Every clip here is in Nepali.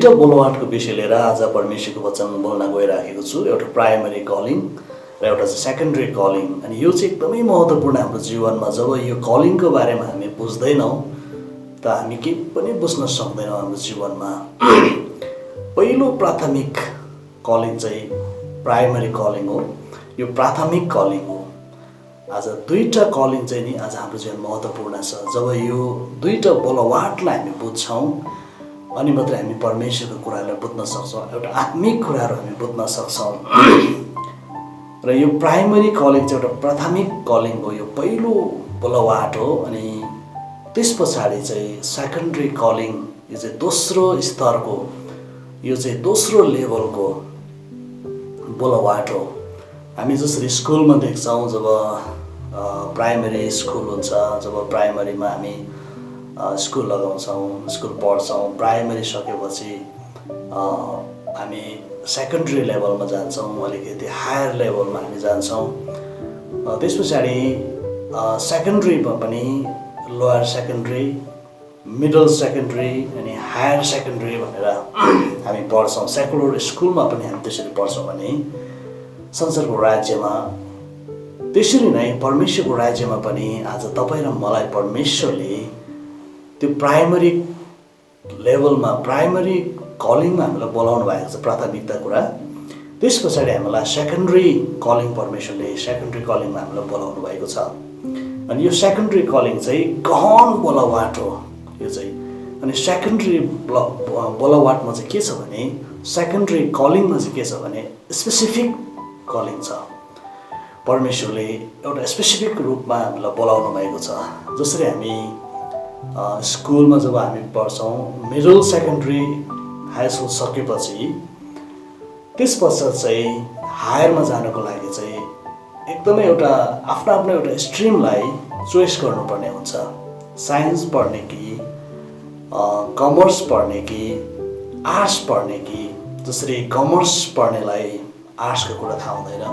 दुईटा बोलवाटको विषय लिएर आज परमेश्वरको वचन बोल्न गइराखेको छु। एउटा प्राइमरी कलिङ र एउटा चाहिँ सेकेन्डरी कलिङ। अनि यो चाहिँ एकदमै महत्त्वपूर्ण हाम्रो जीवनमा। जब यो कलिङको बारेमा हामी बुझ्दैनौँ त हामी केही पनि बुझ्न सक्दैनौँ हाम्रो जीवनमा। पहिलो प्राथमिक कलिङ चाहिँ प्राइमरी कलिङ हो। यो प्राथमिक कलिङ हो। आज दुईटा कलिङ चाहिँ नि आज हाम्रो जीवन महत्त्वपूर्ण छ। जब यो दुईटा बोलवाटलाई हामी बुझ्छौँ अनि मात्रै हामी परमेश्वरको कुरालाई बुझ्न सक्छौँ, एउटा आत्मिक कुराहरू हामी बुझ्न सक्छौँ। र यो प्राइमरी कलिङ चाहिँ एउटा प्राथमिक कलिङ हो, यो पहिलो बोलवाट हो। अनि त्यस पछाडि चाहिँ सेकेन्डरी कलिङ, यो चाहिँ दोस्रो स्तरको, यो चाहिँ दोस्रो लेभलको बोलवाट हो। हामी जसरी स्कुलमा देख्छौँ, जब प्राइमरी स्कुल हुन्छ, जब प्राइमरीमा हामी स्कुल लगाउँछौँ, स्कुल पढ्छौँ, प्राइमरी सकेपछि हामी सेकेन्डरी लेभलमा जान्छौँ, अलिकति हायर लेभलमा हामी जान्छौँ। त्यस पछाडि सेकेन्डरीमा पनि लोयर सेकेन्डरी, मिडल सेकेन्डरी अनि हायर सेकेन्डरी भनेर हामी पढ्छौँ। सेकुलर स्कुलमा पनि हामी त्यसरी पढ्छौँ भने संसारको राज्यमा त्यसरी नै परमेश्वरको राज्यमा पनि आज तपाईँ र मलाई परमेश्वरले त्यो प्राइमरी लेभलमा, प्राइमरी कलिङमा हामीलाई बोलाउनु भएको छ, प्राथमिकता कुरा। त्यस पछाडि हामीलाई सेकेन्डरी कलिङ, परमेश्वरले सेकेन्डरी कलिङमा हामीलाई बोलाउनु भएको छ। अनि यो सेकेन्डरी कलिङ चाहिँ गहन बोलवाट हो यो चाहिँ। अनि सेकेन्डरी बोलवाटमा चाहिँ के छ भने, सेकेन्डरी कलिङमा चाहिँ के छ भने स्पेसिफिक कलिङ छ। परमेश्वरले एउटा स्पेसिफिक रूपमा हामीलाई बोलाउनु भएको छ। जसरी हामी स्कुलमा जब हामी पढ्छौँ, मिडल सेकेन्डरी हाई स्कुल सकेपछि त्यस पश्चात चाहिँ हायरमा जानको लागि चाहिँ एकदमै एउटा आफ्नो आफ्नो एउटा स्ट्रिमलाई चोइस गर्नुपर्ने हुन्छ। साइन्स पढ्ने कि कमर्स पढ्ने कि आर्ट्स पढ्ने कि। जसरी कमर्स पढ्नेलाई आर्ट्सको कुरा थाहा हुँदैन,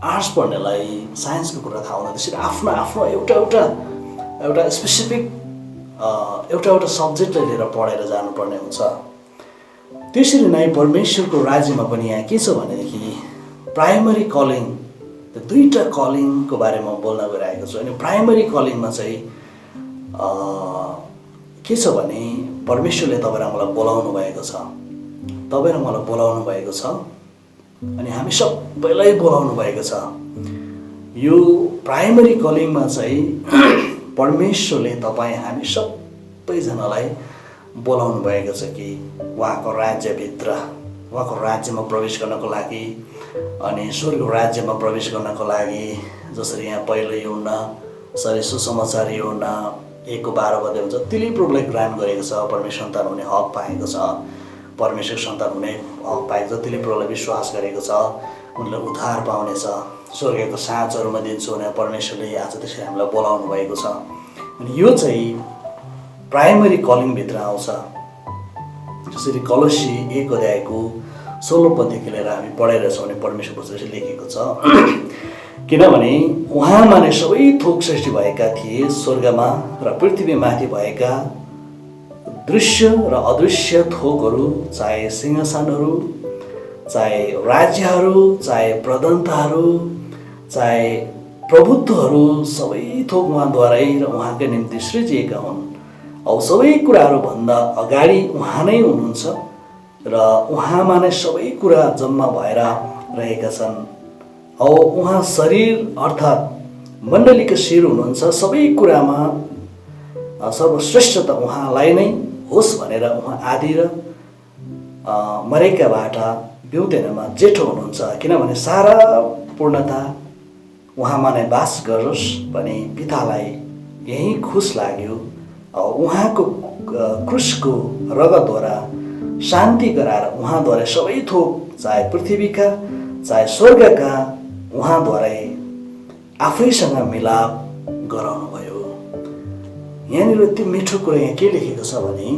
आर्ट्स पढ्नेलाई साइन्सको कुरा थाहा हुँदैन। त्यसरी आफ्नो आफ्नो एउटा स्पेसिफिक एउटा सब्जेक्टलाई लिएर पढेर जानुपर्ने हुन्छ। त्यसरी नै परमेश्वरको राज्यमा पनि यहाँ के छ भनेदेखि प्राइमरी कलिङ, त्यो दुईटा कलिङको बारेमा बोल्न गइरहेको छु। अनि प्राइमरी कलिङमा चाहिँ के छ भने परमेश्वरले तपाईँ र मलाई बोलाउनु भएको छ, तपाईँ र मलाई बोलाउनु भएको छ। अनि हामी सबैलाई बोलाउनु भएको छ। यो प्राइमरी कलिङमा चाहिँ परमेश्वरले तपाईँ हामी सबैजनालाई बोलाउनु भएको छ कि उहाँको राज्यभित्र, उहाँको राज्यमा प्रवेश गर्नको लागि, अनि स्वर्गको राज्यमा प्रवेश गर्नको लागि। जसरी यहाँ पहिलो यूहन्ना सुसमाचार यूहन्ना 1:12 हुन्छ, तिली प्रभुलाई ग्रहण गरेको छ, परमेश्वर सन्तान हुने हक पाएको छ, परमेश्वर सन्तान हुने हक पाएको छ, तिली प्रभुलाई विश्वास गरेको छ, उनले उद्धार पाउनेछ, स्वर्गको साँचहरूमा दिन्छु भनेर परमेश्वरले आज त्यसरी हामीलाई बोलाउनु भएको छ। अनि यो चाहिँ प्राइमरी कलिङभित्र आउँछ। जसरी कलोसी 1:16 लिएर हामी पढाइरहेछौँ भने परमेश्वरको वचन लेखेको छ, किनभने उहाँमा नै सबै थोक सृष्टि भएका थिए, स्वर्गमा र पृथ्वीमाथि भएका दृश्य र अदृश्य थोकहरू, चाहे सिंहासनहरू, चाहे राज्यहरू, चाहे प्रधानताहरू, चाहे प्रभुत्वहरू, सबै थोक उहाँद्वारै र उहाँकै निम्ति सृजिएका हुन्। अब सबै कुराहरूभन्दा अगाडि उहाँ नै हुनुहुन्छ र उहाँमा नै सबै कुरा जम्मा भएर रहेका छन्। अब उहाँ शरीर अर्थात् मण्डलीको शिर हुनुहुन्छ। सबै कुरामा सर्वश्रेष्ठ त उहाँलाई नै होस् भनेर उहाँ आदि र मरेकाबाट बिउतेनमा जेठो हुनुहुन्छ। किनभने सारा पूर्णता उहाँमा नै बास गरोस् भने पितालाई यही खुस लाग्यो। उहाँको क्रुसको रगतद्वारा शान्ति गराएर उहाँद्वारा सबै थोक, चाहे पृथ्वीका चाहे स्वर्गका, उहाँद्वारै आफैसँग मिलाप गराउनुभयो। यहाँनिर यति मिठो कुरा यहाँ के लेखेको छ भने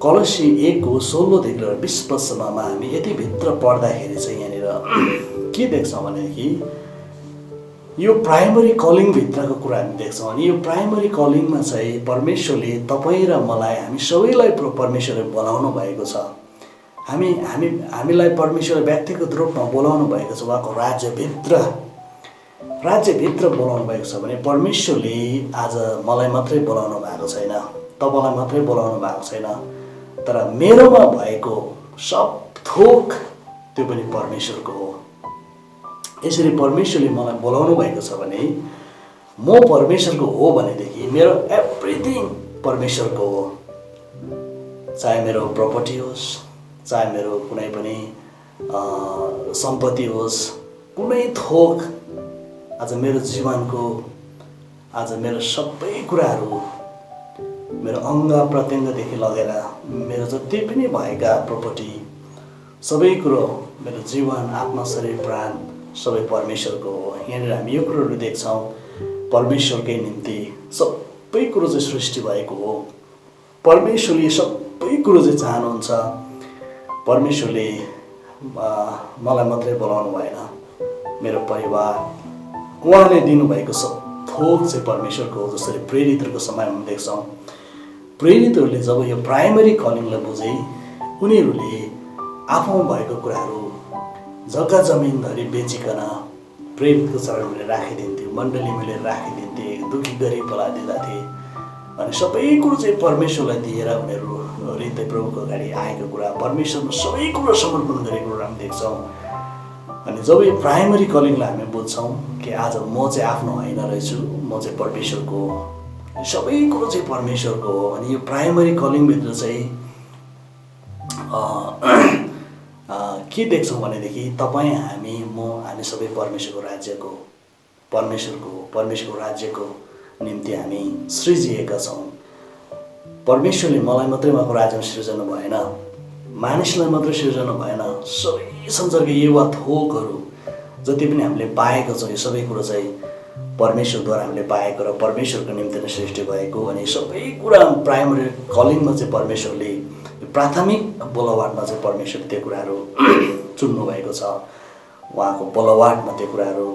कलोसी 1:16-20 हामी यति भित्र पढ्दाखेरि चाहिँ यहाँनिर के देख्छौँ भनेदेखि यो प्राइमरी कलिङभित्रको कुरा हामी देख्छौँ। अनि यो प्राइमरी कलिङमा चाहिँ परमेश्वरले तपाईँ र मलाई हामी सबैलाई परमेश्वरले बोलाउनु भएको छ। हामीलाई परमेश्वरले व्यक्तिगत रूपमा बोलाउनु भएको छ। उहाँको राज्यभित्र बोलाउनु भएको छ भने परमेश्वरले आज मलाई मात्रै बोलाउनु भएको छैन, तपाईँलाई मात्रै बोलाउनु भएको छैन, तर मेरोमा भएको सब थोक त्यो पनि परमेश्वरको हो। यसरी परमेश्वरले मलाई बोलाउनु भएको छ भने म परमेश्वरको हो भनेदेखि मेरो एभ्रिथिङ परमेश्वरको हो। चाहे मेरो प्रपर्टी होस्, चाहे मेरो कुनै पनि सम्पत्ति होस्, कुनै थोक, आज मेरो जीवनको, आज मेरो सबै कुराहरू, मेरो अङ्ग प्रत्यङ्गदेखि लगेर मेरो जति पनि भएका प्रपर्टी, सबै कुरो, मेरो जीवन, आत्मा, शरीर, प्राण सबै परमेश्वरको हो। यहाँनिर हामी यो कुरोहरू देख्छौँ, परमेश्वरकै निम्ति सबै कुरो चाहिँ सृष्टि भएको हो। परमेश्वरले सबै कुरो चाहिँ चाहनुहुन्छ। परमेश्वरले मलाई मात्रै बोलाउनु भएन, मेरो परिवार, उहाँले दिनुभएको सब थोक चाहिँ परमेश्वरको हो। जसरी प्रेरितहरूको समयमा हामी देख्छौँ, प्रेरितहरूले जब यो प्राइमरी कलिङलाई बुझे, उनीहरूले आफूमा भएको कुराहरू जग्गा जमिनधरि बेचिकन प्रेरितको चरणले राखिदिन्थे, मण्डली मिलेर राखिदिन्थे, दुखी गरिबलाई दिँदथे। अनि सबै कुरो चाहिँ परमेश्वरलाई दिएर उनीहरू हृदय प्रभुको अगाडि आएको कुरा, परमेश्वरमा सबै कुरो समर्पण गरेको कुरा हामी देख्छौँ। अनि जब यो प्राइमरी कलिङलाई हामी बुझ्छौँ कि आज म चाहिँ आफ्नो होइन रहेछु, म चाहिँ परमेश्वरको हो, सबै कुरो चाहिँ परमेश्वरको हो। अनि यो प्राइमरी कलिङभित्र चाहिँ के देख्छौँ भनेदेखि तपाईँ, हामी सबै परमेश्वरको राज्यको निम्ति हामी सृजिएका छौँ। परमेश्वरले मलाई मात्रै उहाँको राज्यमा सृजना भएन, मानिसलाई मात्रै सृजना भएन, सबै संसारको युवा थोकहरू जति पनि हामीले पाएको छौँ, यो सबै कुरो चाहिँ परमेश्वरद्वारा हामीले पाएको र परमेश्वरको निम्ति नै सृष्टि भएको। अनि सबै कुरा प्राइमरी कलिङमा चाहिँ परमेश्वरले, प्राथमिक बोलवाटमा चाहिँ परमेश्वरले त्यो कुराहरू चुन्नु भएको छ। उहाँको बोलवाटमा त्यो कुराहरू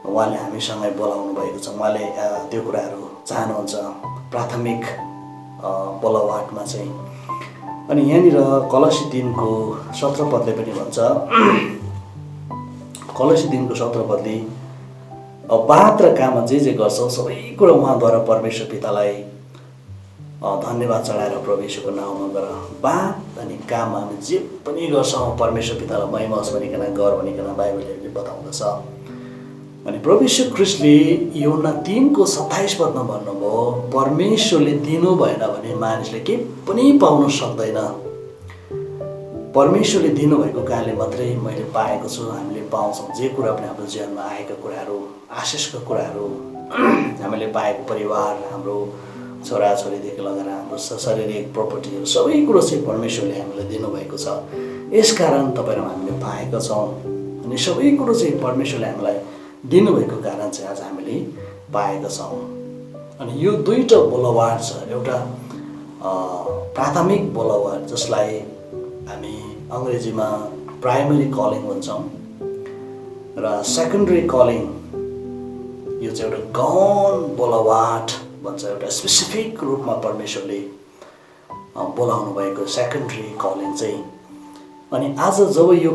उहाँले हामीसँगै बोलाउनु भएको छ। उहाँले त्यो कुराहरू चाहनुहुन्छ प्राथमिक बोलवाटमा चाहिँ। अनि यहाँनिर कलसी 3:17 पनि भन्छ, कलसी 3:17 बात र काममा जे गर्छौ सबै कुरा उहाँद्वारा परमेश्वर पितालाई धन्यवाद चढाएर प्रभुको नाउँमा गर। बात अनि काममा हामी जे पनि गर्छौँ परमेश्वर पितालाई महिमा होस् भनिकन गर भनिकन बाइबलले बताउँदछ। अनि प्रभु यीशु ख्रीष्टले यूहन्ना 3:27 भन्नुभयो, परमेश्वरले दिनु भएन भने मानिसले केही पनि पाउन सक्दैन। परमेश्वरले दिनुभएको कारणले मात्रै मैले पाएको छु, हामीले पाउँछौँ। जे कुरा पनि हाम्रो जीवनमा आएका कुराहरू, आशिषका कुराहरू, हामीले पाएको परिवार, हाम्रो छोराछोरीदेखि लगेर हाम्रो शारीरिक प्रपर्टीहरू, सबै कुरो चाहिँ परमेश्वरले हामीलाई दिनुभएको छ। यसकारण तपाईँ र हामीले पाएका छौँ। अनि सबै कुरो चाहिँ परमेश्वरले हामीलाई दिनुभएको कारण चाहिँ आज हामीले पाएका छौँ। अनि यो दुईवटा बोलवाट छ, एउटा प्राथमिक बोलवाट जसलाई हामी अङ्ग्रेजीमा प्राइमरी कलिङ भन्छौँ र सेकेन्डरी कलिङ, यो चाहिँ एउटा गौण बोलवाट भन्छ, एउटा स्पेसिफिक रूपमा परमेश्वरले बोलाउनु भएको सेकेन्डरी कलिङ चाहिँ। अनि आज जब यो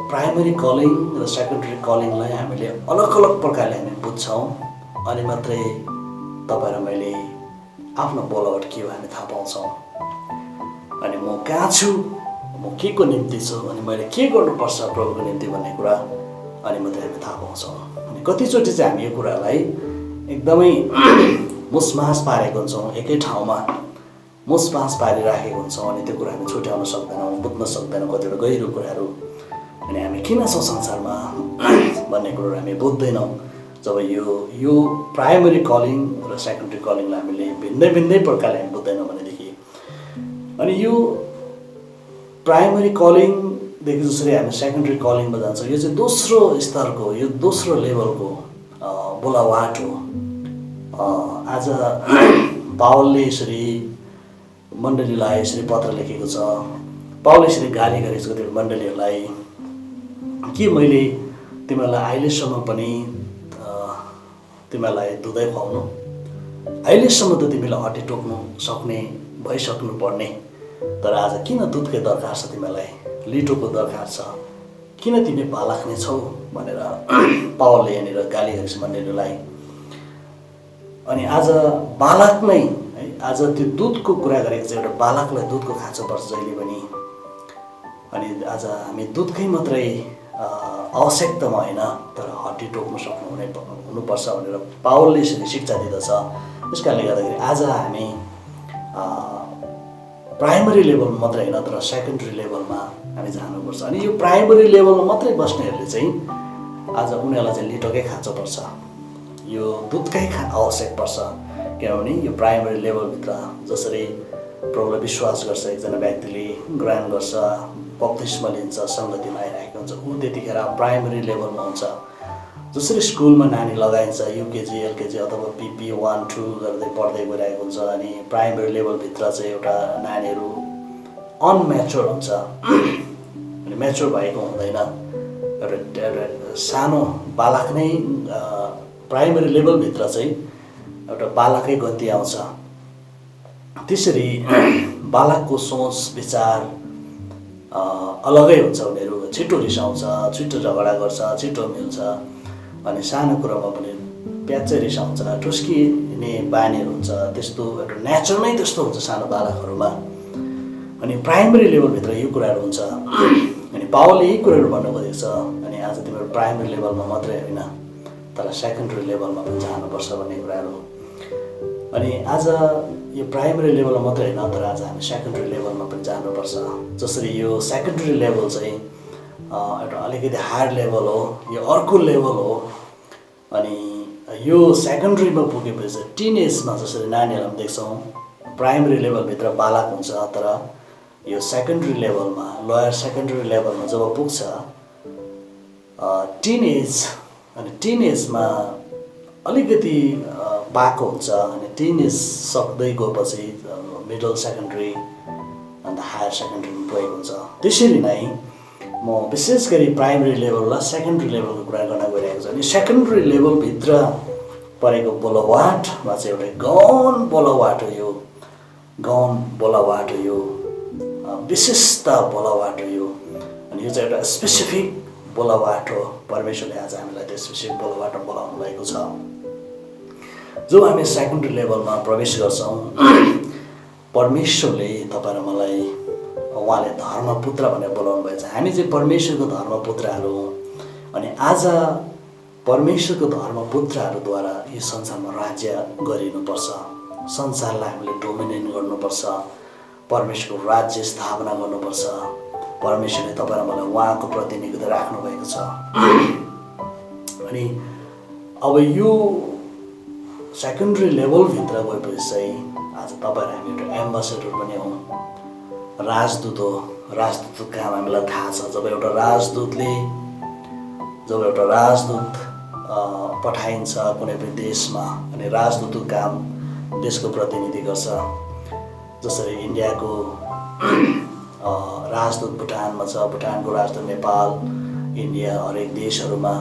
प्राइमरी कलिङ र सेकेन्डरी कलिङलाई हामीले अलग अलग प्रकारले हामी बुझ्छौँ, अनि मात्रै तपाईँ र मैले आफ्नो बोलवाट के हो हामी थाहा पाउँछौँ। अनि म कहाँ छु, म के को निम्ति छु, अनि मैले के गर्नुपर्छ प्रभुको निम्ति भन्ने कुरा अनि मात्रै हामी थाहा पाउँछौँ। अनि कतिचोटि चाहिँ हामी यो कुरालाई एकदमै मुसमास पारेको हुन्छौँ, एकै ठाउँमा मुसमास पारिराखेको हुन्छौँ। अनि त्यो कुरा हामी छुट्याउन सक्दैनौँ, बुझ्न सक्दैनौँ कतिवटा गहिरो कुराहरू। अनि हामी किन छौँ संसारमा भन्ने कुरोहरू हामी बुझ्दैनौँ। जब यो प्राइमरी कलिङ र सेकेन्डरी कलिङलाई हामीले भिन्दै भिन्दै प्रकारले हामी बुझ्दैनौँ भनेदेखि, अनि यो प्राइमरी कलिङदेखि जसरी हामी सेकेन्डरी कलिङमा जान्छौँ, यो चाहिँ दोस्रो स्तरको, यो दोस्रो लेभलको बोलावाट हो। आज पावलले यसरी मण्डलीलाई यसरी पत्र लेखेको छ। पावलले यसरी गाली गरेको छ त्यो मण्डलीहरूलाई कि मैले तिमीहरूलाई अहिलेसम्म पनि तिमीलाई दुधै खुवाउनु, अहिलेसम्म त तिमीलाई हड्डी टोक्नु सक्ने भइसक्नु पर्ने, तर आज किन दुधकै दरकार छ तिमीलाई, लिटोको दरकार छ, किन तिमी बालक नै छौ भनेर पावलले यहाँनिर गाली गरेछ मण्डलीलाई। अनि आज बालक नै है, आज त्यो दुधको कुरा गरेको चाहिँ एउटा बालकलाई दुधको खाँचो पर्छ जहिले पनि। अनि आज हामी दुधकै मात्रै आवश्यकतामा होइन तर हड्डी टोक्नु हुनुपर्छ भनेर पावलले शिक्षा दिँदछ। त्यस कारणले गर्दाखेरि आज हामी प्राइमरी लेभलमा मात्रै होइन तर सेकेन्डरी लेभलमा हामी जानुपर्छ। अनि यो प्राइमरी लेभलमा मात्रै बस्नेहरूले चाहिँ आज उनीहरूलाई चाहिँ लिटोकै खाँचो पर्छ, यो दुधकै आवश्यक पर्छ। किनभने यो प्राइमरी लेभलभित्र जसरी प्रभुलाई विश्वास गर्छ एकजना व्यक्तिले, ग्रहण गर्छ, बप्तिस्मा लिन्छ, सङ्गतिमा आइरहेको हुन्छ, ऊ त्यतिखेर प्राइमरी लेभलमा हुन्छ। जसरी स्कुलमा नानी लगाइन्छ युकेजी एलकेजी अथवा पिपी 1 2 गर्दै पढ्दै गइरहेको हुन्छ, अनि प्राइमरी लेभलभित्र चाहिँ एउटा नानीहरू अनम्याच्योर हुन्छ अनि म्याच्योर भएको हुँदैन। एउटा सानो बालक नै प्राइमरी लेभलभित्र चाहिँ एउटा बालकै गति आउँछ। त्यसरी बालकको सोच विचार अलगै हुन्छ, उनीहरू छिटो रिसाउँछ, छिटो झगडा गर्छ, छिटो मिल्छ, अनि सानो कुरामा पनि प्याच्चै रिसाउँछ, ठुस्किने बानीहरू हुन्छ। त्यस्तो एउटा नेचर नै त्यस्तो हुन्छ सानो बालकहरूमा। अनि प्राइमरी लेभलभित्र यो कुराहरू हुन्छ। अनि पावलले यही कुराहरू भन्नु खोजेको छ। अनि आज तिमीहरू प्राइमरी लेभलमा मात्रै होइन तर सेकेन्डरी लेभलमा पनि जानुपर्छ भन्ने कुराहरू। अनि आज यो प्राइमरी लेभलमा मात्रै होइन तर आज हामी सेकेन्डरी लेभलमा पनि जानुपर्छ। जसरी यो सेकेन्डरी लेभल चाहिँ एउटा अलिकति हार्ड लेभल हो, यो अर्को लेभल हो। अनि यो सेकेन्डरीमा पुगेपछि टिनेजमा जसरी नानीहरूलाई पनि देख्छौँ प्राइमरी लेभलभित्र बालक हुन्छ, तर यो सेकेन्डरी लेभलमा लोयर सेकेन्डरी लेभलमा जब पुग्छ टिनेज, अनि टिनेजमा अलिकति पाएको हुन्छ, अनि टिनेज सक्दै गएपछि मिडल सेकेन्डरी अन्त हायर सेकेन्डरीमा पुगेको हुन्छ। त्यसरी नै म विशेष गरी प्राइमरी लेभल र सेकेन्डरी लेभलको कुरा गर्न गइरहेको छु। अनि सेकेन्डरी लेभलभित्र परेको बोलवाटमा चाहिँ एउटा गौण बोलवाट हो, यो गौण बोलवाट हो, यो विशिष्ट बोलवाट हो यो। अनि यो चाहिँ एउटा स्पेसिफिक बोलवाट हो। परमेश्वरले आज हामीलाई त्यो स्पेसिफिक बोलवाटमा बोलाउनु भएको छ। जब हामी सेकेन्डरी लेभलमा प्रवेश गर्छौँ परमेश्वरले तपाईँ र मलाई उहाँले धर्मपुत्र भनेर बोलाउनु भएको छ। हामी चाहिँ परमेश्वरको धर्मपुत्रहरू हौँ। अनि आज परमेश्वरको धर्मपुत्रहरूद्वारा यो संसारमा राज्य गरिनुपर्छ, संसारलाई हामीले डोमिनेट गर्नुपर्छ, परमेश्वरको राज्य स्थापना गर्नुपर्छ। परमेश्वरले तपाईँ र मलाई उहाँको प्रतिनिधित्व राख्नुभएको छ। अनि अब यो सेकेन्डरी लेभलभित्र गएपछि चाहिँ आज तपाईँ र हामी एउटा एम्बेसडर पनि हौँ, राजदूत हो। राजदूतको काम हामीलाई थाहा छ। जब एउटा राजदूत पठाइन्छ कुनै पनि देशमा, अनि राजदूतको काम देशको प्रतिनिधि गर्छ। जसरी इन्डियाको राजदूत भुटानमा छ, भुटानको राजदूत नेपाल, इन्डिया हरेक देशहरूमा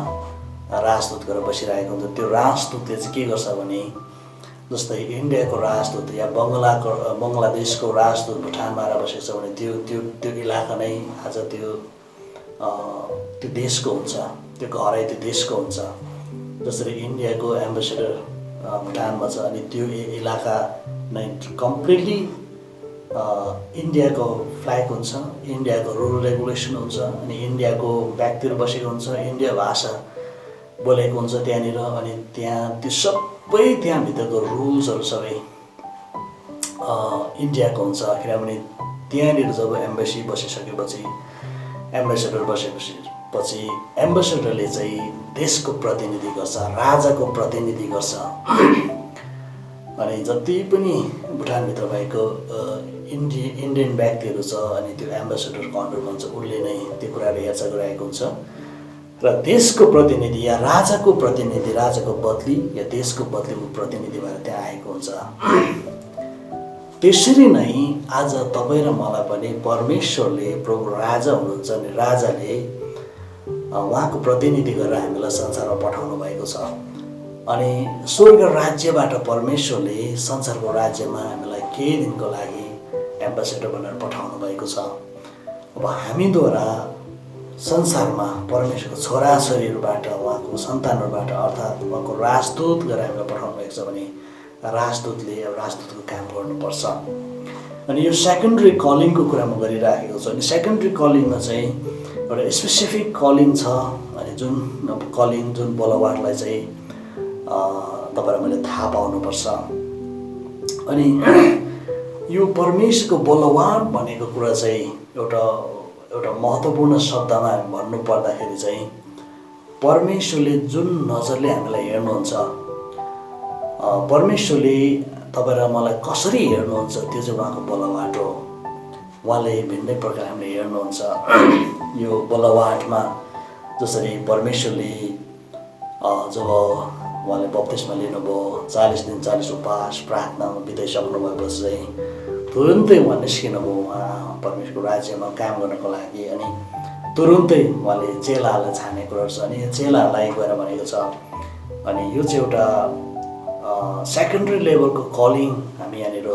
राजदूत गरेर बसिरहेको हुन्छ। त्यो राजदूतले चाहिँ के गर्छ भने जस्तै इन्डियाको राजदूत या बङ्गलादेशको राजदूत भुटानमा आएर बसेको छ भने त्यो इलाका नै आज त्यो देशको हुन्छ, त्यो घरै त्यो देशको हुन्छ। जसरी इन्डियाको एम्बेसडर भुटानमा छ अनि त्यो इलाका नै कम्प्लिटली इन्डियाको फ्ल्याग हुन्छ, इन्डियाको रुल रेगुलेसन हुन्छ, अनि इन्डियाको व्यक्तिहरू बसेको हुन्छ, इन्डिया भाषा बोलेको हुन्छ त्यहाँनिर। अनि त्यहाँ त्यो सबै त्यहाँभित्रको रुल्सहरू सबै इन्डियाको हुन्छ। किनभने त्यहाँनिर जब एम्बेसी बसिसकेपछि एम्बेसडर बसेपछि एम्बेसडरले चाहिँ देशको प्रतिनिधि गर्छ, राजाको प्रतिनिधि गर्छ। अनि जति पनि भुटानभित्र भएको इन्डियन व्यक्तिहरू छ अनि त्यो एम्बेसडरको अन्डरमा हुन्छ, उसले नै त्यो कुराहरू हेरचाह गरिरहेको हुन्छ। र देशको प्रतिनिधि या राजाको प्रतिनिधि, राजाको बदली या देशको बदलीको प्रतिनिधि भएर त्यहाँ आएको हुन्छ। त्यसरी नै आज तपाईँ र मलाई पनि परमेश्वरले प्रभु राजा हुनुहुन्छ अनि राजाले उहाँको प्रतिनिधि गरेर हामीलाई संसारमा पठाउनु भएको छ। अनि स्वर्ग राज्यबाट परमेश्वरले संसारको राज्यमा हामीलाई केही दिनको लागि एम्बेसेडर भनेर पठाउनु भएको छ। अब हामीद्वारा संसारमा परमेश्वरको छोराछोरीहरूबाट, उहाँको सन्तानहरूबाट अर्थात् उहाँको राजदूत गरेर हामीलाई पठाउनु भएको छ भने राजदूतले अब राजदूतको काम गर्नुपर्छ। अनि यो सेकेन्डरी कलिङको कुरा म गरिराखेको छु। अनि सेकेन्डरी कलिङमा चाहिँ एउटा स्पेसिफिक कलिङ छ। अनि जुन कलिङ जुन बोलवाटलाई चाहिँ तपाईँलाई मैले थाहा पाउनुपर्छ। अनि यो परमेश्वरको बोलवाट भनेको कुरा चाहिँ एउटा महत्त्वपूर्ण शब्दमा हामी भन्नु पर्दाखेरि चाहिँ परमेश्वरले जुन नजरले हामीलाई हेर्नुहुन्छ, परमेश्वरले तपाईँ र मलाई कसरी हेर्नुहुन्छ त्यो चाहिँ उहाँको बोलवाट हो। उहाँले भिन्नै प्रकारले हामीले हेर्नुहुन्छ। यो बोलवाटमा जसरी परमेश्वरले जब उहाँले बप्तिस्मा लिनुभयो, 40 दिन 40 उपवास प्रार्थनामा बिताइसक्नु भएपछि चाहिँ तुरुन्तै उहाँ निस्किनुभयो उहाँ परमेश्वरको राज्यमा काम गर्नको लागि। अनि तुरुन्तै उहाँले चेलाहरूलाई छानेको रहेछ। अनि यो चेलाहरूलाई गएर भनेको छ। अनि यो चाहिँ एउटा सेकेन्डरी लेभलको कलिङ हामी यहाँनिर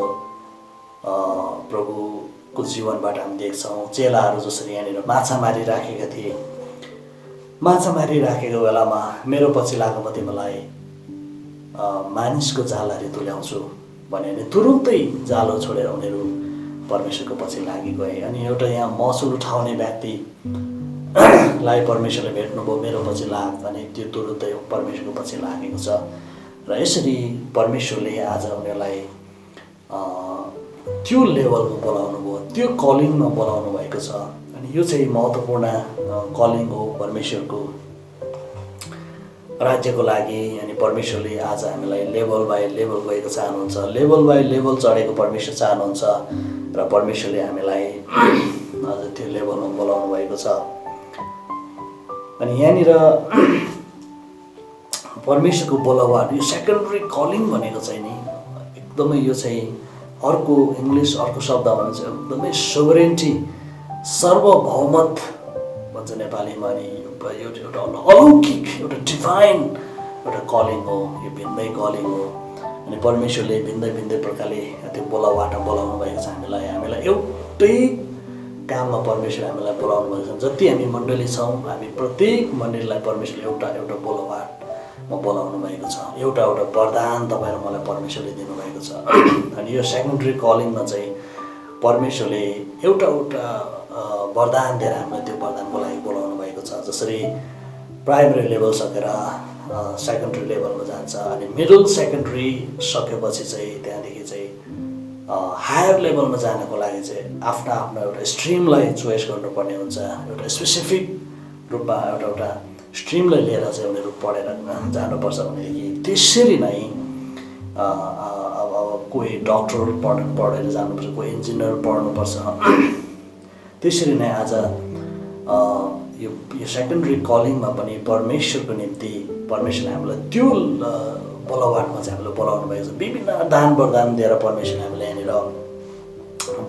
प्रभुको जीवनबाट हामी देख्छौँ। चेलाहरू जसरी यहाँनिर माछा मारिराखेका थिए, माछा मारिराखेको बेलामा मेरो पछि लाग म तिमीलाई मानिसको जालहरू तुल्याउँछु भने अनि तुरुन्तै जालो छोडेर उनीहरू परमेश्वरको पछि लागि गए। अनि एउटा यहाँ महसुल उठाउने व्यक्तिलाई परमेश्वरले भेट्नुभयो, मेरो पछि लाग, अनि त्यो तुरुन्तै परमेश्वरको पछि लागेको छ। र यसरी परमेश्वरले आज उनीहरूलाई त्यो लेभलमा बोलाउनु भयो, त्यो कलिङमा बोलाउनु भएको छ। अनि यो चाहिँ महत्त्वपूर्ण कलिङ हो परमेश्वरको राज्यको लागि। अनि परमेश्वरले आज हामीलाई लेभल बाई लेभल गएको चाहनुहुन्छ, लेभल बाई लेभल चढेको परमेश्वर चाहनुहुन्छ र परमेश्वरले हामीलाई आज त्यो लेभलमा बोलाउनु भएको छ। अनि यहाँनिर परमेश्वरको बोलवाट यो सेकेन्डरी कलिङ भनेको चाहिँ नि एकदमै यो चाहिँ अर्को इङ्ग्लिस अर्को शब्दमा भन्छ एकदमै सोभरेन्टी, सार्वभौमत भन्छ नेपालीमा। अनि यो एउटा अलौकिक एउटा डिभाइन एउटा कलिङ हो, यो भिन्दै कलिङ हो। अनि परमेश्वरले भिन्दै भिन्दै प्रकारले त्यो बोलावाट बोलाउनु भएको छ हामीलाई एउटै काममा परमेश्वरले हामीलाई बोलाउनु भएको छ। जति हामी मण्डली छौँ, हामी प्रत्येक मण्डलीलाई परमेश्वरले एउटा बोलवाटमा बोलाउनु भएको छ। एउटा वरदान तपाईँ र मलाई परमेश्वरले दिनुभएको छ। अनि यो सेकेन्डरी कलिङमा चाहिँ परमेश्वरले एउटा वरदान दिएर हामीलाई त्यो वरदानको लागि बोलाउनु भएको छ। जसरी प्राइमेरी लेभल सकेर सेकेन्डरी लेभलमा जान्छ, अनि मिडल सेकेन्डरी सकेपछि चाहिँ त्यहाँदेखि चाहिँ हायर लेभलमा जानको लागि चाहिँ आफ्नो एउटा स्ट्रिमलाई चोइस गर्नुपर्ने हुन्छ। एउटा स्पेसिफिक रूपमा एउटा स्ट्रिमलाई लिएर चाहिँ उनीहरू पढेर जानुपर्छ भनेदेखि त्यसरी नै अब कोही डक्टर पढेर जानुपर्छ, कोही इन्जिनियर पढ्नुपर्छ। त्यसरी नै आज यो सेकेन्डरी कलिङमा पनि परमेश्वरको निम्ति परमेश्वरले हामीलाई त्यो बोलावाटमा चाहिँ हामीलाई बोलाउनु भएको छ। विभिन्न दान वरदान दिएर परमेश्वरले हामीलाई यहाँनिर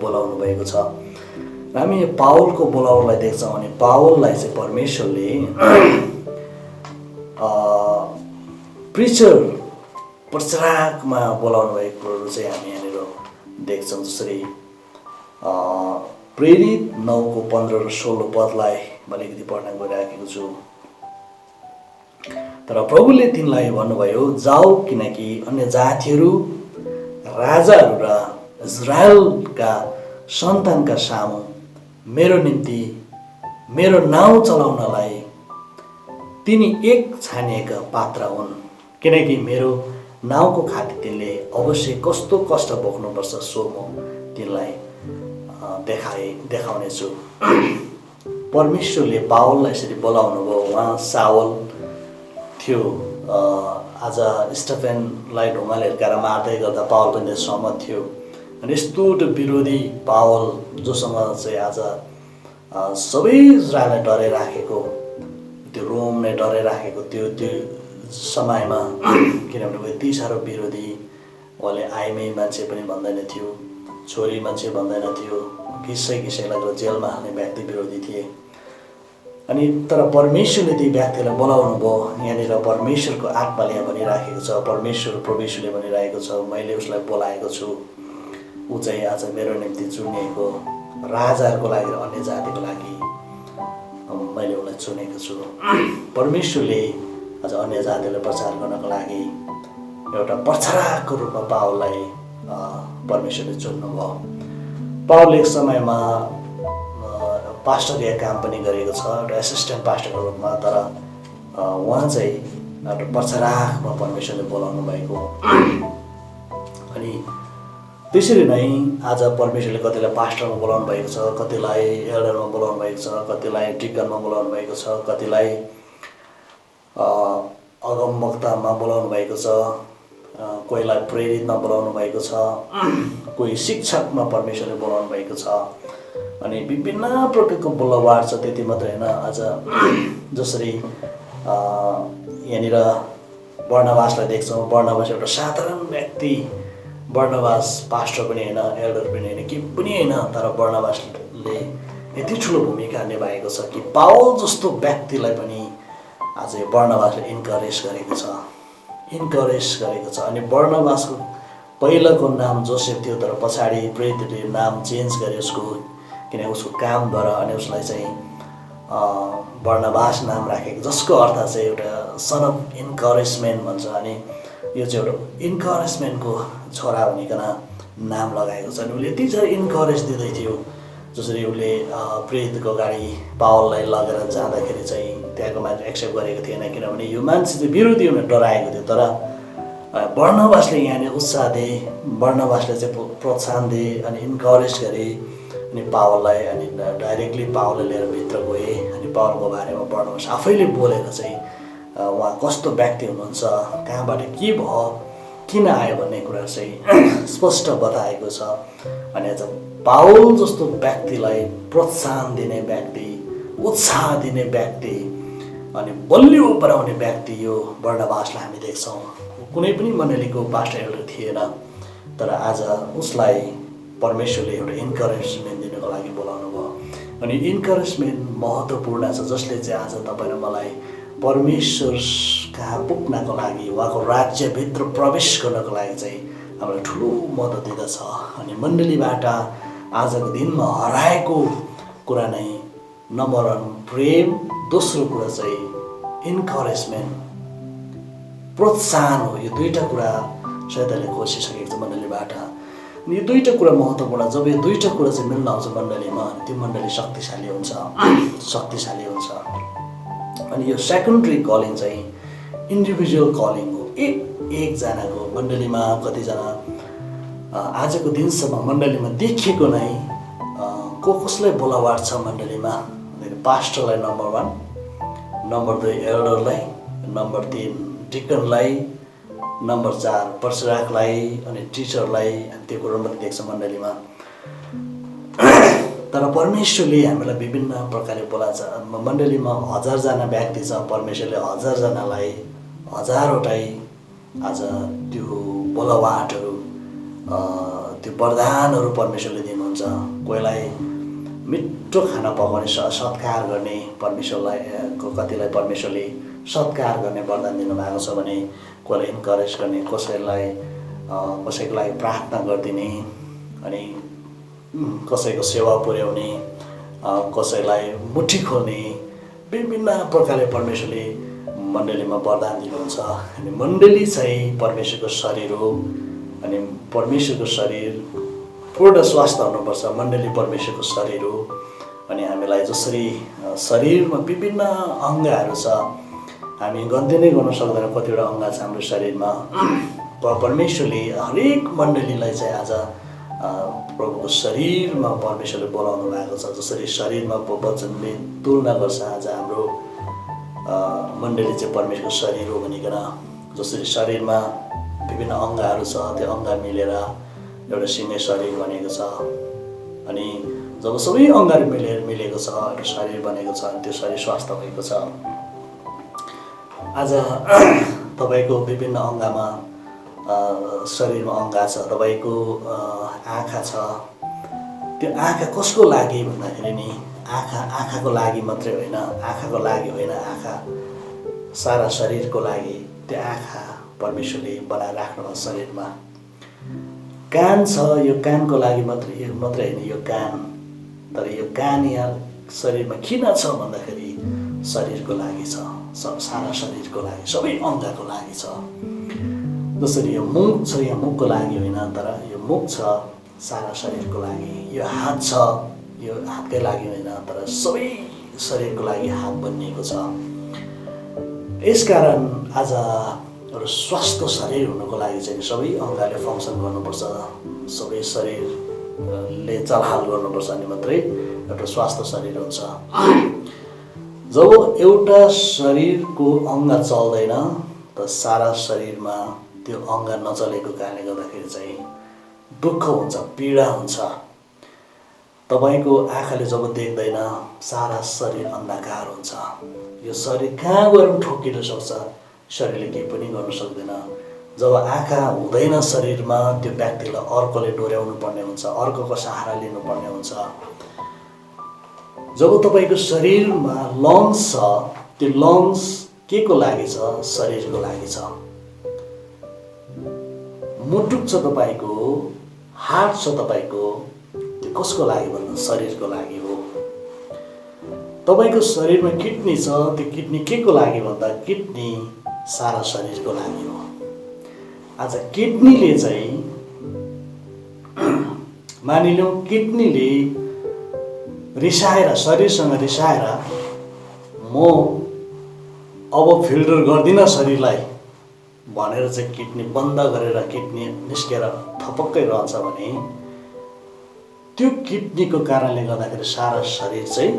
बोलाउनु भएको छ। र हामी पावलको बोलाउनलाई देख्छौँ। अनि पावललाई चाहिँ परमेश्वरले प्रिचर प्रचारकमा बोलाउनु भएको कुरोहरू चाहिँ हामी यहाँनिर देख्छौँ। जसरी प्रेरित 9:15 र 16 पदलाई म अलिकति पढ्न गइराखेको छु। तर प्रभुले तिनलाई भन्नुभयो, जाऊ, किनकि अन्य जातिहरू, राजाहरू र इजरायलका सन्तानका सामु मेरो निम्ति मेरो नाउँ चलाउनलाई तिनी एक छानिएका पात्र हुन्। किनकि मेरो नाउँको खातिर तिनले अवश्य कस्तो कष्ट भोग्नुपर्छ सो म तिनलाई देखाउनेछु। परमेश्वरले पावललाई यसरी बोलाउनु भयो। उहाँ सावल थियो, आज स्टेफेनलाई ढुङ्गाले हिर्काएर मार्दै गर्दा पावल पनि सहमत थियो। अनि यस्तो विरोधी पावल जोसँग चाहिँ आज सबै इजरायललाई डराइराखेको, त्यो रोम नै डराइराखेको त्यो समयमा, किनभने यति साह्रो विरोधी, उहाँले आइमै मान्छे पनि भन्दैन थियो, छोरी मान्छे भन्दैन थियो, घिसै लगेर जेलमा हाल्ने व्यक्ति विरोधी थिए। अनि तर परमेश्वरले ती व्यक्तिलाई बोलाउनु भयो। यहाँनिर परमेश्वरको आत्माले यहाँ भनिराखेको छ, परमेश्वर प्रभुले भनिरहेको छ, मैले उसलाई बोलाएको छु, ऊ चाहिँ आज मेरो निम्ति चुनिएको राजाहरूको लागि र अन्य जातिको लागि मैले उसलाई चुनेको छु। परमेश्वरले आज अन्य जातिलाई प्रचार गर्नको लागि एउटा प्रचारकको रूपमा पावललाई परमेश्वरले चुन्नुभयो। पावलले एक समयमा पास्टरीय काम पनि गरेको छ, एउटा एसिस्टेन्ट पास्टरको रूपमा। तर उहाँ चाहिँ एउटा प्रचारकमा परमेश्वरले बोलाउनु भएको। अनि त्यसरी नै आज परमेश्वरले कतिलाई पास्टरमा बोलाउनु भएको छ, कतिलाई एल्डरमा बोलाउनु भएको छ, कतिलाई डिकनमा बोलाउनु भएको छ, कतिलाई अगमवक्तामा बोलाउनु भएको छ, कोहीलाई प्रेरितमा बोलाउनु भएको छ, कोही शिक्षकमा परमेश्वरले बोलाउनु भएको छ। अनि विभिन्न प्रकारको बोलावट छ। त्यति मात्रै होइन, आज जसरी यहाँनिर बर्नबासलाई देख्छौँ, बर्नबास एउटा साधारण व्यक्ति, बर्नबास पास्टर पनि होइन, एल्डर पनि होइन, के पनि होइन, तर बर्नबासले यति ठुलो भूमिका निभाएको छ कि पावल जस्तो व्यक्तिलाई पनि आज बर्नबासले इन्करेज गरेको छ, अनि बर्नबासको पहिलाको नाम जोसेफ थियो, तर पछाडि प्रेरितले नाम चेन्ज गरे उसको, किनकि उसको कामद्वारा। अनि उसलाई चाहिँ बर्नबास नाम राखेको, जसको अर्थ चाहिँ एउटा सन अफ इन्करेजमेन्ट भन्छ। अनि यो चाहिँ एउटा इन्करेजमेन्टको छोरा भनिकन नाम लगाएको छ। अनि उसले यति साह्रो इन्करेज दिँदै थियो, जसरी उसले प्रेरितको अगाडि पावललाई लगेर जाँदाखेरि चाहिँ त्यहाँको मान्छे एक्सेप्ट गरेको थिएन, किनभने यो मान्छे चाहिँ विरोधी हुन डराएको थियो। तर बर्नबासले यहाँनिर उत्साह दिए, बर्नबासले चाहिँ प्रोत्साहन दिए अनि इन्करेज गरे। अनि पावललाई अनि डाइरेक्टली पावलले लिएर भित्र गए। अनि पावलको बारेमा बर्नबास आफैले बोलेर चाहिँ उहाँ कस्तो व्यक्ति हुनुहुन्छ, कहाँबाट के भयो, किन आयो भन्ने कुरा चाहिँ स्पष्ट बताएको छ। अनि आज पावल जस्तो व्यक्तिलाई प्रोत्साहन दिने व्यक्ति, उत्साह दिने व्यक्ति अनि बलियो बनाउने व्यक्ति यो बर्नबासलाई हामी देख्छौँ। कुनै पनि मण्डलीको पास्टर एल्डर थिएन, तर आज उसलाई परमेश्वरले एउटा इन्करेजमेन्ट दिनको लागि बोलाउनु भयो। अनि इन्करेजमेन्ट महत्त्वपूर्ण छ, जसले चाहिँ आज तपाईँ र मलाई परमेश्वर कहाँ पुग्नको लागि, उहाँको राज्यभित्र प्रवेश गर्नको लागि चाहिँ हामीलाई ठुलो मद्दत दिँदछ। अनि मण्डलीबाट आजको दिनमा हराएको कुरा नै नम्बर 1 प्रेम, दोस्रो कुरा चाहिँ इन्करेजमेन्ट, प्रोत्साहन हो। यो दुईवटा कुरा शैतानले खोजिसकेको छ मण्डलीबाट। अनि यो दुईवटा कुरा महत्त्वपूर्ण। जब यो दुईवटा कुरा चाहिँ मिल्न आउँछ मण्डलीमा, त्यो मण्डली शक्तिशाली हुन्छ। अनि यो सेकेन्डरी कलिङ चाहिँ इन्डिभिजुअल कलिङ हो, एकजनाको। मण्डलीमा कतिजना आजको दिनसम्म मण्डलीमा देखिएको नै कसलाई बोलावट छ मण्डलीमा, पास्टरलाई नम्बर 1, नम्बर 2 एल्डरलाई, नम्बर 3 डिकनलाई, नम्बर 4 प्रचारकलाई अनि टिचरलाई। त्यो कुरो पनि देख्छ मण्डलीमा। तर परमेश्वरले हामीलाई विभिन्न प्रकारले बोलाउँछ। मण्डलीमा 1000 जना व्यक्ति छ, परमेश्वरले 1000 जनालाई 1000वटै आज त्यो बोलावटहरू, त्यो वरदानहरू परमेश्वरले दिनुहुन्छ। कोहीलाई मिठो खाना पकाउने, सत्कार गर्ने परमेश्वरलाई, कतिलाई परमेश्वरले सत्कार गर्ने वरदान दिनुभएको छ भने, कोहीलाई इन्करेज गर्ने, कसैको लागि प्रार्थना गरिदिने, अनि कसैको सेवा पुर्याउने, कसैलाई मुठी खोल्ने, विभिन्न प्रकारले परमेश्वरले मण्डलीमा वरदान दिनुहुन्छ। अनि मण्डली चाहिँ परमेश्वरको शरीर हो। अनि परमेश्वरको शरीर पूर्ण स्वास्थ्य हुनुपर्छ। मण्डली परमेश्वरको शरीर हो। अनि हामीलाई जसरी शरीरमा विभिन्न अङ्गहरू छ, हामी गन्ती नै गर्न सक्दैन कतिवटा अङ्ग छ हाम्रो शरीरमा। परमेश्वरले हरेक मण्डलीलाई चाहिँ आज प्रभुको शरीरमा परमेश्वरले बोलाउनु भएको छ। जसरी शरीरमा वचनले तुलना गर्छ आज हाम्रो मण्डली चाहिँ परमेश्वरको शरीर हो भनिकन, जसरी शरीरमा विभिन्न अङ्गहरू छ, त्यो अङ्ग मिलेर एउटा सिँगै शरीर बनेको छ। अनि जब सबै अङ्गहरू मिलेको छ, एउटा शरीर बनेको छ, त्यो शरीर स्वास्थ्य भएको छ। आज तपाईँको विभिन्न अङ्गमा, शरीरमा अङ्ग छ। तपाईँको आँखा छ, त्यो आँखा कसको लागि भन्दाखेरि नि आँखाको लागि मात्रै होइन, आँखाको लागि होइन, आँखा सारा शरीरको लागि त्यो आँखा परमेश्वरले बनाएर राख्नुभयो शरीरमा। कान छ, यो कानको लागि मात्रै होइन यो कान, तर यो कान यहाँ शरीरमा किन छ भन्दाखेरि शरीरको लागि छ, सारा शरीरको लागि, सबै अङ्गको लागि छ। जसरी यो मुख छ, यहाँ मुखको लागि होइन, तर यो मुख छ सारा शरीरको लागि। यो हात छ, यो हातकै लागि होइन, तर सबै शरीरको लागि हात बनिएको छ। यसकारण आज एउटा स्वस्थ शरीर हुनुको लागि चाहिँ सबै अङ्गले फङ्सन गर्नुपर्छ, सबै शरीरले चलहाल गर्नुपर्छ अनि मात्रै एउटा स्वस्थ शरीर हुन्छ। जब एउटा शरीरको अङ्ग चल्दैन त सारा शरीरमा त्यो अङ्ग नचलेको कारणले गर्दाखेरि चाहिँ दुःख हुन्छ, पीडा हुन्छ। तपाईँको आँखाले जब देख्दैन सारा शरीर अन्धकार हुन्छ। यो शरीर कहाँ गएर ठोकिन सक्छ, शरीरले केही पनि गर्न सक्दैन। जब आँखा हुँदैन शरीरमा त्यो व्यक्तिलाई अर्कोले डोर्याउनु पर्ने हुन्छ, अर्कोको सहारा लिनुपर्ने हुन्छ। जब तपाईँको शरीरमा लङ्स छ, त्यो लङ्स के को लागि छ? शरीरको लागि छ। मुटुक छ तपाईँको, हार्ट छ तपाईँको, त्यो कसको लागि भन्दा शरीरको लागि हो। तपाईँको शरीरमा किडनी छ, त्यो किडनी के को लागि भन्दा किडनी सारा शरीरको लागि हो। आज किडनीले चाहिँ मानिलिउँ किडनीले रिसाएर, शरीरसँग रिसाएर म अब फिल्टर गर्दिनँ शरीरलाई भनेर चाहिँ किडनी बन्द गरेर किडनी निस्केर थपक्कै रहन्छ भने त्यो किडनीको कारणले गर्दाखेरि सारा शरीर चाहिँ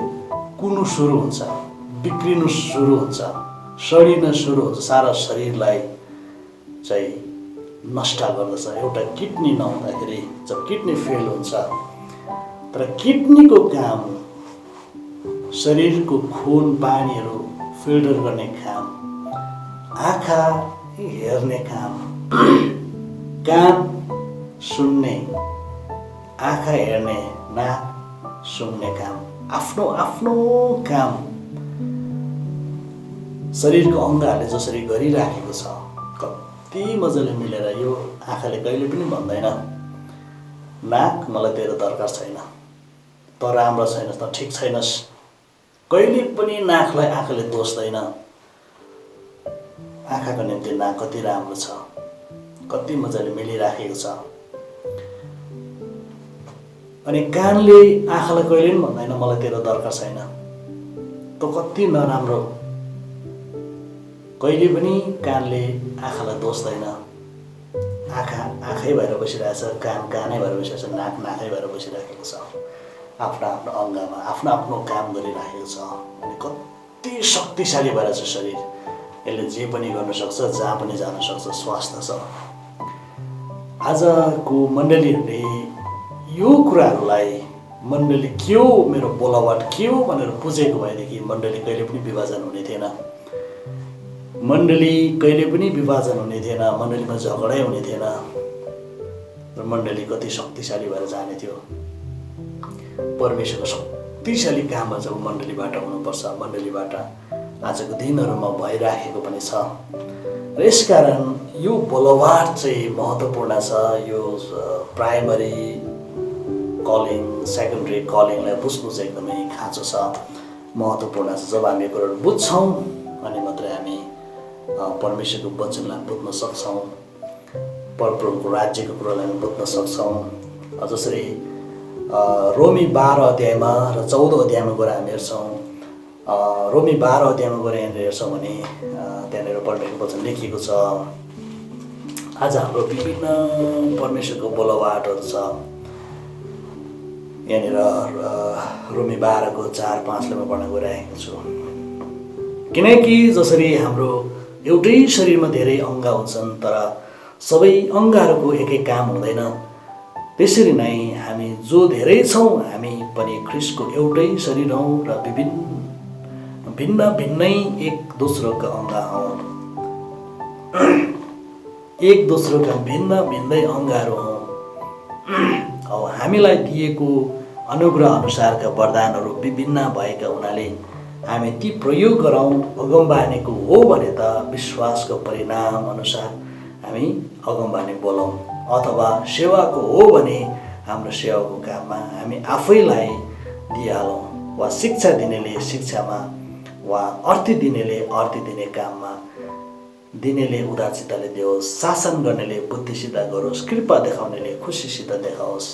कुनु सुरु हुन्छ, बिग्रिनु सुरु हुन्छ, सडिन सुरु हुन्छ, सारा शरीरलाई चाहिँ नष्ट गर्दछ। एउटा किडनी नहुँदाखेरि जब किडनी फेल हुन्छ, तर किडनीको काम शरीरको खुन पानीहरू फिल्टर गर्ने काम, आँखा हेर्ने काम, कान सुन्ने, आँखा हेर्ने, नाक सुन्ने काम, आफ्नो आफ्नो काम शरीरको अङ्गहरूले जसरी गरिराखेको छ कति मजाले मिलेर। यो आँखाले कहिले पनि भन्दैन नाक मलाई तेरो दरकार छैन, त राम्रो छैनस्, त ठिक छैनस्। कहिले पनि नाकलाई आँखाले दोस्दैन। आँखाको निम्ति नाक कति राम्रो छ, कति मजाले मिलिराखेको छ। अनि कानले आँखालाई कहिले पनि भन्दैन मलाई तेरो दरकार छैन, त कति नराम्रो। कहिले पनि कानले आँखालाई दोस्दैन। आँखा आँखै भएर बसिरहेछ, कान कानै भएर बसिरहेछ, नाक नाकै भएर बसिराखेको छ। आफ्नो आफ्नो अङ्गमा आफ्नो आफ्नो काम गरिराखेको छ। अनि कति शक्तिशाली भएर छ शरीर, यसले जे पनि गर्न सक्छ, जहाँ पनि जान सक्छ, स्वास्थ्य छ। आजको मण्डलीहरूले यो कुराहरूलाई मण्डली के हो, मेरो बोलावट के हो भनेर बुझेको भएदेखि मण्डली कहिले पनि विभाजन हुने थिएन। मण्डली कहिले पनि विभाजन हुने थिएन, मण्डलीमा झगडै हुने थिएन र मण्डली कति शक्तिशाली भएर जाने थियो। परमेश्वरको शक्तिशाली कामहरू जब मण्डलीबाट हुनुपर्छ, मण्डलीबाट आजको दिनहरूमा भइराखेको पनि छ। र यसकारण यो बोलवाट चाहिँ महत्त्वपूर्ण छ। यो प्राइमरी कलिङ, सेकेन्डरी कलिङलाई बुझ्नु चाहिँ एकदमै खाँचो छ, महत्त्वपूर्ण छ। जब हामी यो कुराहरू बुझ्छौँ अनि मात्रै हामी परमेश्वरको वचनलाई बुझ्न सक्छौँ, परप्रभुको राज्यको कुरालाई हामी बुझ्न सक्छौँ। जसरी रोमी 12 अध्यायमा र 14 अध्यायमा गएर हामी हेर्छौँ। रोमी 12 अध्यायमा गएर यहाँनिर हेर्छौँ भने त्यहाँनिर परमेश्वरको वचन लेखिएको छ। आज हाम्रो विभिन्न परमेश्वरको बोलवाटहरू छ। यहाँनिर रोमी 12 को 4-5 म पढ्न गइरहेको छु। किनकि जसरी हाम्रो एउटै शरीरमा धेरै अङ्ग हुन्छन् तर सबै अङ्गहरूको एकै काम हुँदैन, त्यसरी नै हामी जो धेरै छौँ हामी पनि ख्रीष्टको एउटै शरीर हौँ र भिन्न भिन्नै एक दोस्रोका अङ्ग हौँ। एक दोस्रोका भिन्न भिन्दै अङ्गहरू हौँ। हामीलाई दिएको अनुग्रह अनुसारका वरदानहरू विभिन्न भएका हुनाले हामी ती प्रयोग गरौँ। अगमबानीको हो भने त विश्वासको परिणाम अनुसार हामी अगमबानी बोलौँ, अथवा सेवाको हो भने हाम्रो सेवाको काममा हामी आफैलाई दिइहालौँ, वा शिक्षा दिनेले शिक्षामा, वा अर्थी दिनेले अर्थी दिने काममा, दिनेले उदारचित्तले दियोस्, शासन गर्नेले बुद्धिसित गरोस्, कृपा देखाउनेले खुसीसित देखाओस्।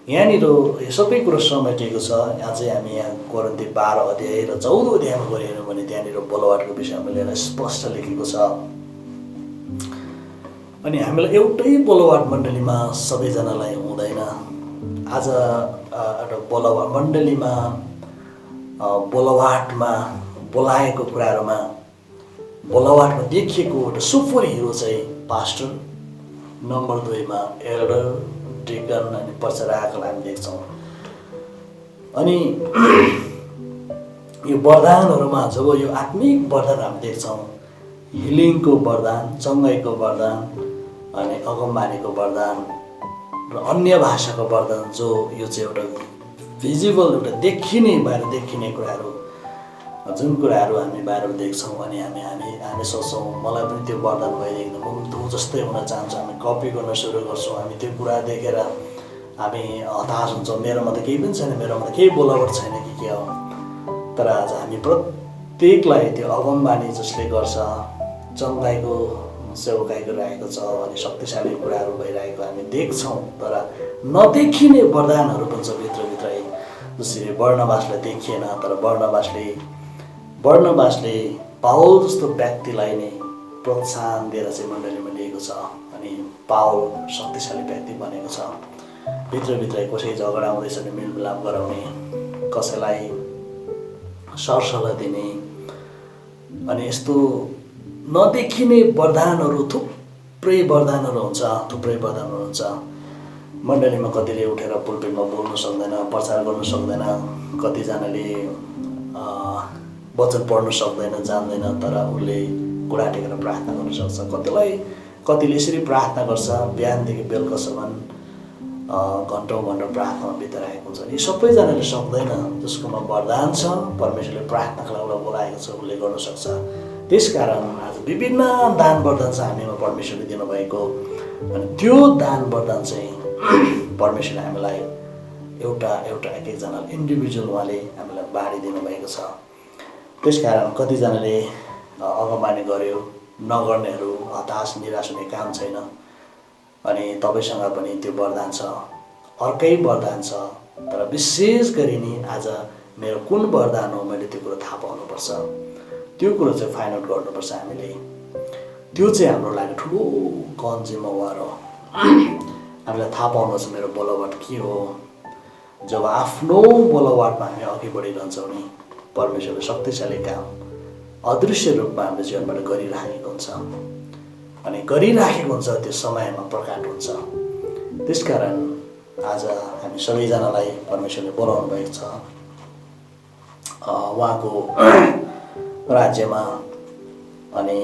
यहाँनिर यो सबै कुरो समेटिएको छ। अझै हामी यहाँ कोरिन्थी 12 अध्याय र 14 अध्यायमा गएर भने त्यहाँनिर बोलवाटको विषयमा लिएर स्पष्ट लेखेको छ। अनि हामीलाई एउटै बोलवाट मण्डलीमा सबैजनालाई हुँदैन। आज एउटा बोलवाट मण्डलीमा बोलवाटमा बोलाएको कुराहरूमा बोलवाटमा देखिएको एउटा सुपर हिरो चाहिँ पास्टर, नम्बर 2 मा एल्डर, डिकन, अनि पचराकलाई हामी देख्छौँ। अनि यो वरदानहरूमा जब यो आत्मिक वरदान हामी देख्छौँ, हिलिङको वरदान, चङ्गाइको वरदान, अनि अगमबानीको वरदान र अन्य भाषाको वरदान, जो यो चाहिँ एउटा भिजिबल, एउटा देखिने, बाहिर देखिने कुराहरू, जुन कुराहरू हामी बाहिर देख्छौँ अनि हामी सोच्छौँ मलाई पनि त्यो वरदान भइदिएको म पनि त्यो जस्तै हुन चाहन्छु। हामी कपी गर्न सुरु गर्छौँ। हामी त्यो कुरा देखेर हामी हताश हुन्छौँ, मेरोमा त केही पनि छैन, मेरोमा त केही बोलावट छैन कि के हो। तर आज हामी प्रत्येकलाई त्यो अगमबानी जसले गर्छ, चङ्गाइको सेवकाई गरिरहेको छ, अनि शक्तिशाली कुराहरू भइरहेको हामी देख्छौँ। तर नदेखिने वरदानहरू पनि छ भित्रभित्रै। जसरी बर्नबासलाई देखिएन, तर बर्नबासले पावल जस्तो व्यक्तिलाई नै प्रोत्साहन दिएर चाहिँ मण्डलीमा लिएको छ। अनि पावल शक्तिशाली व्यक्ति बनेको छ। भित्रभित्रै कसै झगडा हुँदैछ भने मेलमिलाप गराउने, कसैलाई सरसल्लाह दिने, अनि यस्तो नदेखिने वरदानहरू, थुप्रै वरदानहरू हुन्छ। मण्डलीमा कतिले उठेर पुलपिटमा बोल्नु सक्दैन, प्रचार गर्नु सक्दैन, कतिजनाले वचन पढ्नु सक्दैन, जान्दैन, तर उसले कुरा टेकेर प्रार्थना गर्न सक्छ। कतिले यसरी प्रार्थना गर्छ, बिहानदेखि बेलुकासम्म घन्टौँ प्रार्थनामा बिताइरहेको हुन्छ। यी सबैजनाले सक्दैन। जसकोमा वरदान छ, परमेश्वरले प्रार्थनाको लागि उसलाई बोलाएको छ, उसले गर्न सक्छ। त्यसकारण आज विभिन्न दान वरदान छ हामीमा परमेश्वरले दिनुभएको। अनि त्यो दान वरदान चाहिँ परमेश्वरले हामीलाई एउटा एक एकजनालाई इन्डिभिजुअल उहाँले हामीलाई बाँडिदिनु भएको छ। त्यसकारण कतिजनाले अगमबानी गर्यो, नगर्नेहरू हताश निराश हुने काम छैन। अनि तपाईँसँग पनि त्यो वरदान छ, अर्कै वरदान छ, तर विशेष गरी नि आज मेरो कुन वरदान हो मैले त्यो कुरो थाहा पाउनुपर्छ। त्यो कुरो चाहिँ फाइन्ड आउट गर्नुपर्छ हामीले। त्यो चाहिँ हाम्रो लागि ठुलो गहन जिम्मेवार हो। हामीलाई थाहा पाउनु छ मेरो बोलवाट के हो। जब आफ्नो बोलवाटमा हामी अघि बढिरहन्छौँ नि, परमेश्वरले शक्तिशाली काम अदृश्य रूपमा हाम्रो जीवनबाट गरिराखेको हुन्छ। अनि गरिराखेको हुन्छ, त्यो समयमा प्रकट हुन्छ। त्यसकारण आज हामी सबैजनालाई परमेश्वरले बोलाउनु भएको छ उहाँको राज्यमा। अनि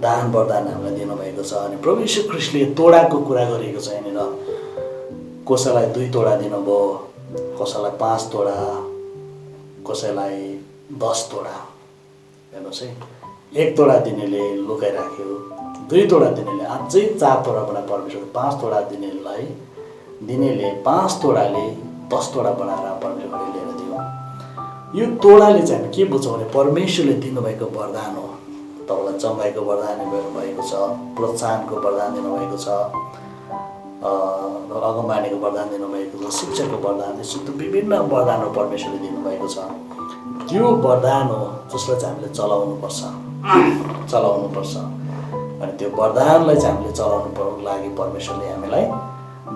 दान वरदान हामीलाई दिनुभएको छ। अनि प्रभु यीशु ख्रीष्टले तोडाको कुरा गरेको छ। यहाँनिर कसैलाई 2 तोडा दिनुभयो, कसैलाई 5 तोडा, कसैलाई 10 तोडा। हेर्नुहोस् है, 1 तोडा दिनेले लुकाइराख्यो, 2 तोडा दिनेले अझै 4 तोडा बनाएर परमेश्वरले 5 तोडा दिनेले 5 तोडाले 10 तोडा बनाएर परमेश्वरले लिएर दियो। यो तोडाले चाहिँ हामी के बुझ्छौँ भने परमेश्वरले दिनुभएको वरदान हो। तपाईँलाई चङ्गाइको वरदान दिनुभएको छ, प्रोत्साहनको वरदान दिनुभएको छ, अगमबानीको वरदान दिनुभएको छ, शिक्षाको वरदान, यस्तो विभिन्न वरदानहरू परमेश्वरले दिनुभएको छ। त्यो वरदान हो जसलाई चाहिँ हामीले चलाउनुपर्छ। अनि त्यो वरदानलाई चाहिँ हामीले चलाउनु लागि परमेश्वरले हामीलाई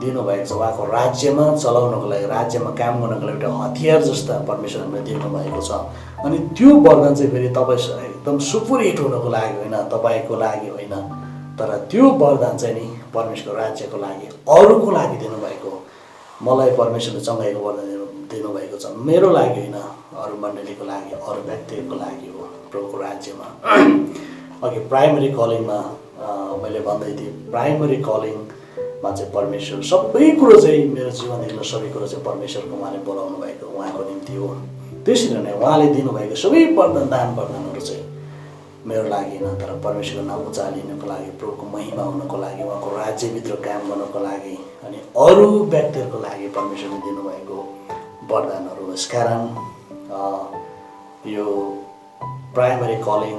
दिनुभएको छ। उहाँको राज्यमा चलाउनको लागि, राज्यमा काम गर्नको लागि एउटा हतियार जस्ता परमेश्वर हामीलाई दिनुभएको छ। अनि त्यो वरदान चाहिँ फेरि तपाईँ एकदम सुपर हिट हुनको लागि होइन, तपाईँको लागि होइन, तर त्यो वरदान चाहिँ नि परमेश्वरको राज्यको लागि, अरूको लागि दिनुभएको। मलाई परमेश्वरले चङ्गाइको वरदान दिनुभएको छ, मेरो लागि होइन, अरू मण्डलीको लागि, अरू व्यक्तिको लागि हो प्रभुको राज्यमा। अघि प्राइमरी कलिङमा मैले भन्दै थिएँ, प्राइमरी कलिङ मा चाहिँ परमेश्वर सबै कुरो चाहिँ मेरो जीवनदेखि सबै कुरो चाहिँ परमेश्वरको उहाँले बोलाउनु भएको उहाँको निम्ति हो। त्यसरी नै उहाँले दिनुभएको सबै दान वरदानहरू चाहिँ मेरो लागि न तर परमेश्वरको नाम उचालिनको लागि, प्रभुको महिमा हुनको लागि, उहाँको राज्यभित्र काम गर्नको लागि अनि अरू व्यक्तिहरूको लागि परमेश्वरले दिनुभएको वरदानहरू। यसकारण यो प्राइमरी कलिङ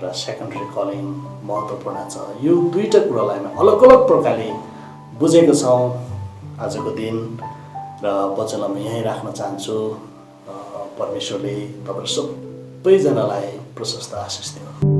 र सेकेन्डरी कलिङ महत्त्वपूर्ण छ। यो दुईटा कुरालाई हामी अलग अलग प्रकारले बुझेको छौँ आजको दिन र वचनलाई म यहीँ राख्न चाहन्छु। परमेश्वरले तपाईँ सबैजनालाई प्रशस्त आशिष दिनु।